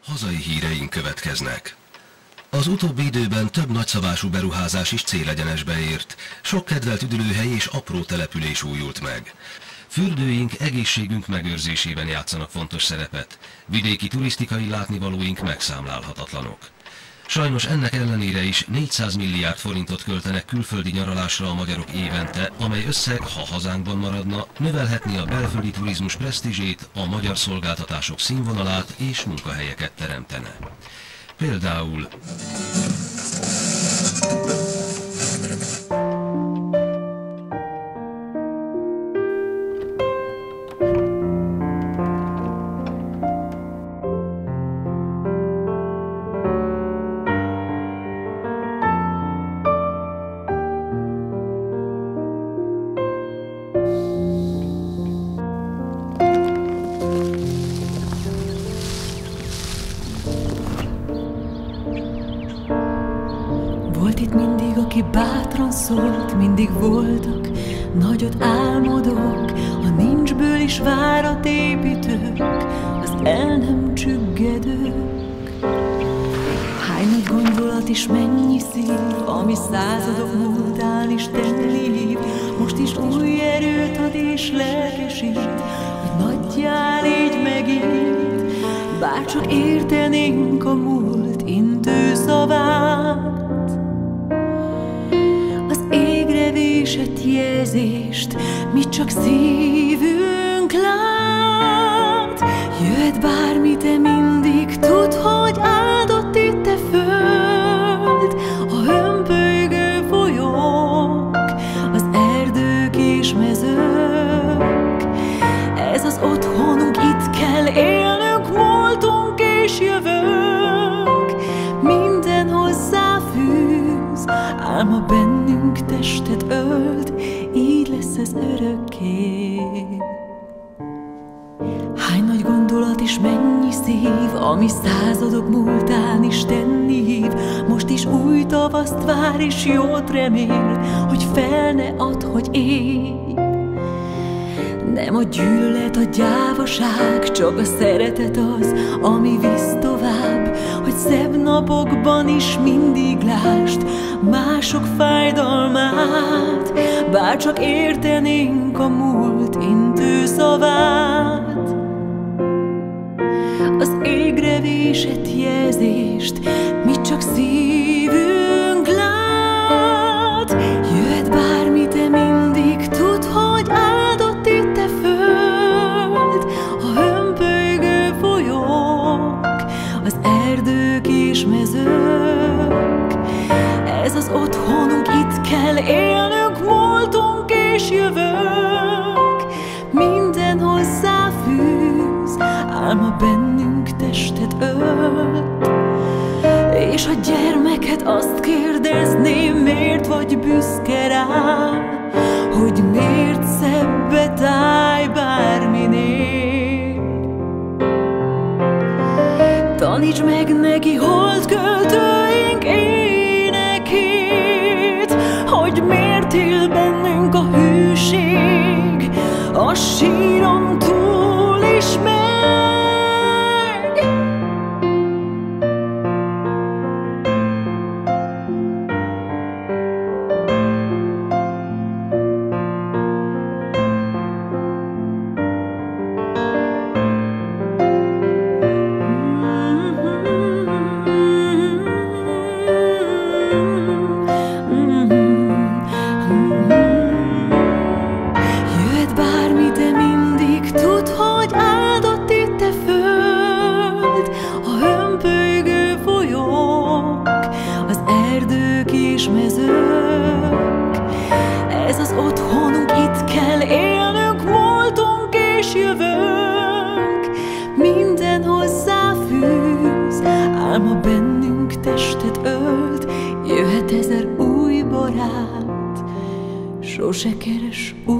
Hazai híreink következnek. Az utóbbi időben több nagyszabású beruházás is célegyenesbe ért. Sok kedvelt üdülőhely és apró település újult meg. Fürdőink egészségünk megőrzésében játszanak fontos szerepet. Vidéki turisztikai látnivalóink megszámlálhatatlanok. Sajnos ennek ellenére is 400 milliárd forintot költenek külföldi nyaralásra a magyarok évente, amely összeg, ha hazánkban maradna, növelhetné a belföldi turizmus presztízsét, a magyar szolgáltatások színvonalát és munkahelyeket teremtene. Például volt itt mindig, aki bátran szólt, mindig voltak nagyot álmodók, a nincsből is várat építők, az el nem csüggedők. Hány nagy gondolat is mennyi szív, ami századok múltán Isten hív, most is új erőt ad és lelkesít, hogy nagyjá légy megint, bárcsak értenénk a múlt intő szavát. Vésett jelzést, mit csak szívünk lát. Jöhet bármi, te mindig tudd, hogy áldott itt a föld. A hömpölygő folyók, az erdők és mezők, ez az otthonunk, itt kell élnünk, múltunk és jövőnk. Minden hozzáfűz, álma bennünk testet ölt, így lesz ez örökké. Hány nagy gondolat és mennyi szív, ami századok múltán Isten hív, most is új tavaszt vár és jót remél, hogy fel ne add, hogy élj. Nem a gyűlölet, a gyávaság, csak a szeretet az, ami visz tovább, hogy szebb napokban is mindig lásd mások fájdalmát, bárcsak értenénk a múlt intő szavát. Az égre vésett jelzést, mit csak szívünk lát. Jöhet bármi, te mindig tudd, hogy áldott itt a föld. A hömpölygő folyók, az erdők és mezők, ez az otthonunk, itt kell élnünk, múltunk és jövők. Minden hozzáfűz, álma bennünk testet ölt. És a gyermeket azt kérdezném, miért vagy büszke rá, hogy miért szebbet állj bárminél. Taníts meg neki holdköltőink énekét, hogy miért él bennünk a hűség, a síron túl is meg. Ez az otthonunk, itt kell élnünk, múltunk és jövőnk. Minden hozzáfűz, álma bennünk testet ölt. Jöhet ezer új barát, sose keres új